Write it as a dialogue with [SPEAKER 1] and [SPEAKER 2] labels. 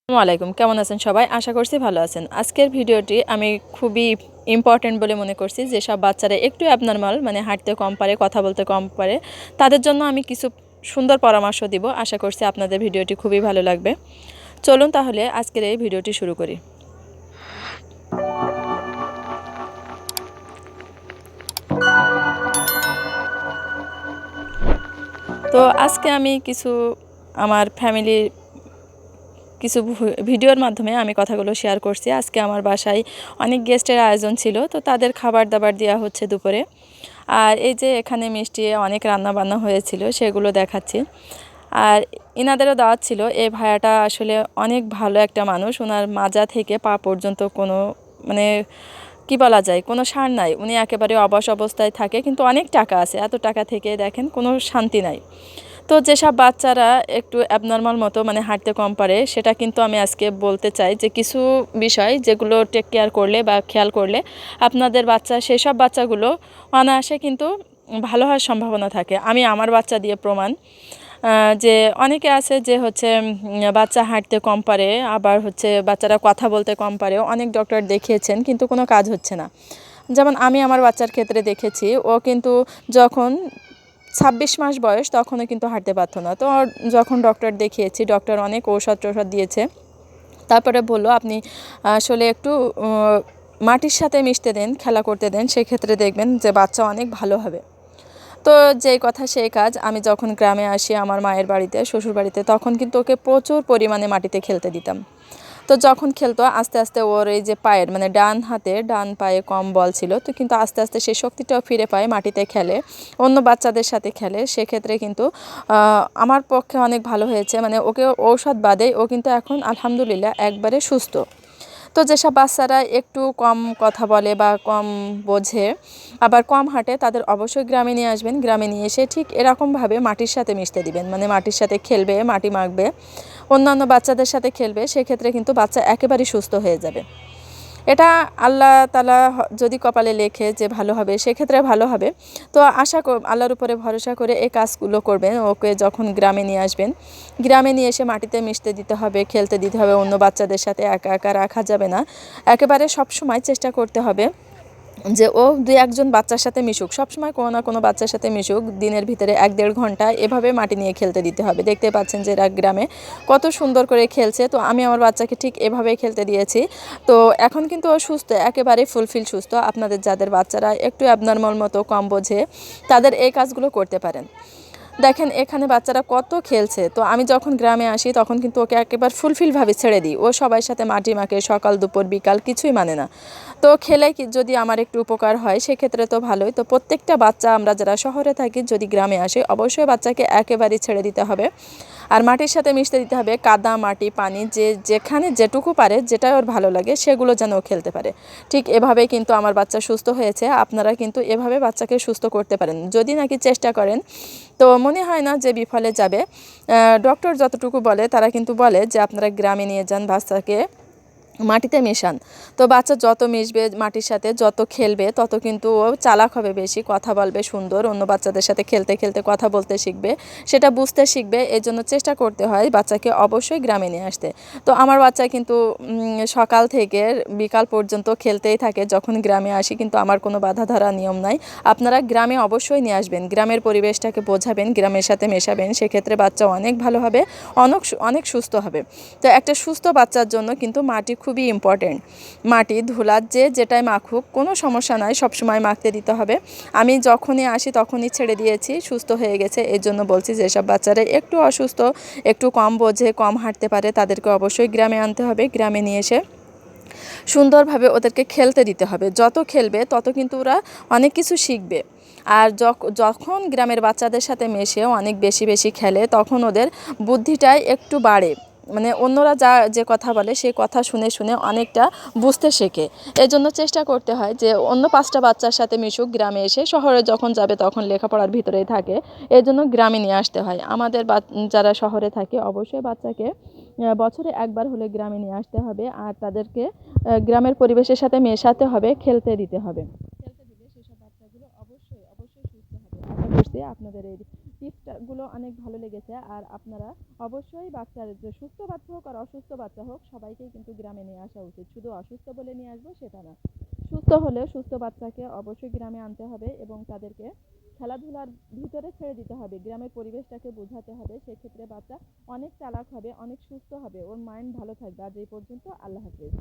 [SPEAKER 1] আসসালামু আলাইকুম, কেমন আছেন সবাই? আশা করছি ভালো আছেন। আজকের ভিডিওটি আমি খুবই ইম্পর্টেন্ট বলে মনে করছি। যেসব বাচ্চারা একটু অ্যাবনর্মাল, মানে হাঁটতে কম পারে, কথা বলতে কম পারে, তাদের জন্য আমি কিছু সুন্দর পরামর্শ দিব। আশা করছি আপনাদের ভিডিওটি খুবই ভালো লাগবে। চলুন তাহলে আজকের এই ভিডিওটি শুরু করি। তো আজকে আমি কিছু আমার ফ্যামিলির কিছু ভিডিওর মাধ্যমে আমি কথাগুলো শেয়ার করছি। আজকে আমার বাসায় অনেক গেস্টের আয়োজন ছিল, তো তাদের খাবার দাবার দেওয়া হচ্ছে দুপুরে। আর এই যে এখানে মিষ্টি অনেক রান্না বান্না হয়েছিল, সেগুলো দেখাচ্ছি। আর ইনাদেরও দাওয়াত ছিল। এই ভাইয়াটা আসলে অনেক ভালো একটা মানুষ। ওনার মাজা থেকে পা পর্যন্ত কোনো মানে কি বলা যায়, কোনো সার নাই। উনি একেবারে অবশ অবস্থায় থাকে, কিন্তু অনেক টাকা আছে। এত টাকা থেকে দেখেন কোনো শান্তি নাই। তো যেসব বাচ্চারা একটু অ্যাবনর্মাল মতো, মানে হাঁটতে কম পারে, সেটা কিন্তু আমি আজকে বলতে চাই যে কিছু বিষয় যেগুলো টেক কেয়ার করলে বা খেয়াল করলে আপনাদের বাচ্চা, সেসব বাচ্চাগুলো অনায়াসে কিন্তু ভালো হওয়ার সম্ভাবনা থাকে। আমি আমার বাচ্চা দিয়ে প্রমাণ। যে অনেকে আছে যে হচ্ছে বাচ্চা হাঁটতে কম পারে, আবার হচ্ছে বাচ্চারা কথা বলতে কম পারে, অনেক ডক্টর দেখিয়েছেন কিন্তু কোনো কাজ হচ্ছে না। যেমন আমি আমার বাচ্চার ক্ষেত্রে দেখেছি, ও কিন্তু যখন 26 মাস বয়স তখনও কিন্তু হাঁটতে পারতো না। তো যখন ডক্টর দেখিয়েছি, ডক্টর অনেক ঔষধ টোষধ দিয়েছে। তারপরে বললো আপনি আসলে একটু মাটির সাথে মিশতে দেন, খেলা করতে দেন, সেক্ষেত্রে দেখবেন যে বাচ্চা অনেক ভালো হবে। তো যেই কথা সেই কাজ। আমি যখন গ্রামে আসি আমার মায়ের বাড়িতে, শ্বশুর বাড়িতে, তখন কিন্তু ওকে প্রচুর পরিমাণে মাটিতে খেলতে দিতাম। তো যখন খেলতো আস্তে আস্তে ওর এই যে পায়ের, মানে ডান পায়ে কম বল ছিল, তো কিন্তু আস্তে আস্তে সেই শক্তিটাও ফিরে পায়, মাটিতে খেলে, অন্য বাচ্চাদের সাথে খেলে। সেক্ষেত্রে কিন্তু আমার পক্ষে অনেক ভালো হয়েছে। মানে ওকে ঔষধ বাদে ও কিন্তু এখন আলহামদুলিল্লাহ একবারে সুস্থ। তো যেসব বাচ্চারা একটু কম কথা বলে বা কম বোঝে, আবার কম হাঁটে, তাদের অবশ্যই গ্রামে নিয়ে আসবেন। গ্রামে নিয়ে এসে ঠিক এরকমভাবে মাটির সাথে মিশতে দিবেন, মানে মাটির সাথে খেলবে, মাটি মাখবে, অন্যান্য বাচ্চাদের সাথে খেলবে। সেক্ষেত্রে কিন্তু বাচ্চা একেবারেই সুস্থ হয়ে যাবে। এটা আল্লাহ তাআলা যদি কপালে লেখে যে ভালো হবে, সেক্ষেত্রে ভালো হবে। তো আল্লাহর উপরে ভরসা করে এই কাজগুলো করবেন। ওকে যখন গ্রামে নিয়ে আসবেন, গ্রামে নিয়ে এসে মাটিতে মিশতে দিতে হবে, খেলতে দিতে হবে। অন্য বাচ্চাদের সাথে একা একা রাখা যাবে না। একেবারে সব সময় চেষ্টা করতে হবে যে ও দুই একজন বাচ্চার সাথে মিশুক, সবসময় কোনো না কোনো বাচ্চার সাথে মিশুক। দিনের ভিতরে 1-1.5 ঘন্টা এভাবে মাটি নিয়ে খেলতে দিতে হবে। দেখতে পাচ্ছেন যে এরা গ্রামে কত সুন্দর করে খেলছে। তো আমি আমার বাচ্চাকে ঠিক এভাবেই খেলতে দিয়েছি। তো এখন কিন্তু ও সুস্থ, একেবারে ফুলফিল সুস্থ। আপনাদের যাদের বাচ্চারা একটু অ্যাবনর্মাল মতো, কম বোঝে, তাদের এই কাজগুলো করতে পারেন। দেখেন এখানে বাচ্চারা কত খেলছে। তো আমি যখন গ্রামে আসি তখন কিন্তু ওকে একেবারে ফুলফিলভাবে ছেড়ে দিই। ও সবার সাথে মাটি মাখে, সকাল দুপুর বিকাল কিছুই মানে না। তো খেলে কি যদি আমার একটু উপকার হয়, সেক্ষেত্রে তো ভালোই। তো প্রত্যেকটা বাচ্চা, আমরা যারা শহরে থাকি, যদি গ্রামে আসে, অবশ্যই বাচ্চাকে একেবারেই ছেড়ে দিতে হবে। আর মাটির সাথে মিশতে দিতে হবে। কাদা, মাটি, পানি, যেখানে যেটুকু পারে, যেটা ওর ভালো লাগে, সেগুলো যেন ও খেলতে পারে। ঠিক এভাবেই কিন্তু আমার বাচ্চা সুস্থ হয়েছে। আপনারা কিন্তু এভাবে বাচ্চাকে সুস্থ করতে পারেন যদি নাকি চেষ্টা করেন। তো মনে হয় না যে বিফলে যাবে। ডক্টর যতটুকু বলে, তারা কিন্তু বলে যে আপনারা গ্রামে নিয়ে যান, বাচ্চাকে মাটিতে মেশান। তো বাচ্চা যত মিশবে মাটির সাথে, যত খেলবে, তত কিন্তু ও চালাক হবে, বেশি কথা বলবে সুন্দর, অন্য বাচ্চাদের সাথে খেলতে খেলতে কথা বলতে শিখবে, সেটা বুঝতে শিখবে। এই জন্য চেষ্টা করতে হয় বাচ্চাকে অবশ্যই গ্রামে নিয়ে আসতে। তো আমার বাচ্চা কিন্তু সকাল থেকে বিকাল পর্যন্ত খেলতেই থাকে যখন গ্রামে আসি, কিন্তু আমার কোনো বাধা ধরা নিয়ম নাই। আপনারা গ্রামে অবশ্যই নিয়ে আসবেন, গ্রামের পরিবেশটাকে বোঝাবেন, গ্রামের সাথে মেশাবেন। সেক্ষেত্রে বাচ্চা অনেক ভালো হবে, অনেক অনেক সুস্থ হবে। তো একটা সুস্থ বাচ্চার জন্য কিন্তু মাটি খুবই ইম্পর্টেন্ট। মাটি, ধুলা, যেটাই মাখুক, কোনো সমস্যা নাই, সবসময় মাখতে দিতে হবে। আমি যখনই আসি তখনই ছেড়ে দিয়েছি, সুস্থ হয়ে গেছে। এই জন্য বলছি যেসব বাচ্চারা একটু অসুস্থ, একটু কম বোঝে, কম হাঁটতে পারে, তাদেরকে অবশ্যই গ্রামে আনতে হবে। গ্রামে নিয়ে এসে সুন্দরভাবে ওদেরকে খেলতে দিতে হবে। যত খেলবে তত কিন্তু ওরা অনেক কিছু শিখবে। আর যখন গ্রামের বাচ্চাদের সাথে মেশে অনেক বেশি বেশি খেলে, তখন ওদের বুদ্ধিটাই একটু বাড়ে। মানে অন্যরা যে কথা বলে, সেই কথা শুনে শুনে অনেকটা বুঝতে শেখে। এই জন্য চেষ্টা করতে হয় যে অন্য 5টা বাচ্চার সাথে মিশুক গ্রামে এসে। শহরে যখন যাবে তখন লেখাপড়ার ভিতরেই থাকে, এই জন্য গ্রামে নিয়ে আসতে হয়। আমাদের যারা শহরে থাকে, অবশ্যই বাচ্চাকে বছরে একবার হলে গ্রামে নিয়ে আসতে হবে। আর তাদেরকে গ্রামের পরিবেশের সাথে মেশাতে হবে, খেলতে দিতে হবে। খেলতে দিলে সেসব বাচ্চাগুলো অবশ্যই অবশ্যই সুস্থ হবে। আশা করছি আপনাদের এই টিপসগুলো অনেক ভালো লেগেছে। আর আপনারা অবশ্যই বাচ্চার, যে সুস্থ বাচ্চা হোক আর অসুস্থ বাচ্চা হোক, সবাইকেই কিন্তু গ্রামে নিয়ে আসা উচিত। শুধু অসুস্থ বলে নিয়ে আসবো সেটা না, সুস্থ হলেও সুস্থ বাচ্চাকে অবশ্যই গ্রামে আনতে হবে এবং তাদেরকে খেলাধুলার ভিতরে ছেড়ে দিতে হবে, গ্রামের পরিবেশটাকে বোঝাতে হবে। সেক্ষেত্রে বাচ্চা অনেক চালাক হবে, অনেক সুস্থ হবে, ওর মাইন্ড ভালো থাকবে। আজ এই পর্যন্ত, আল্লাহ হাফেজ।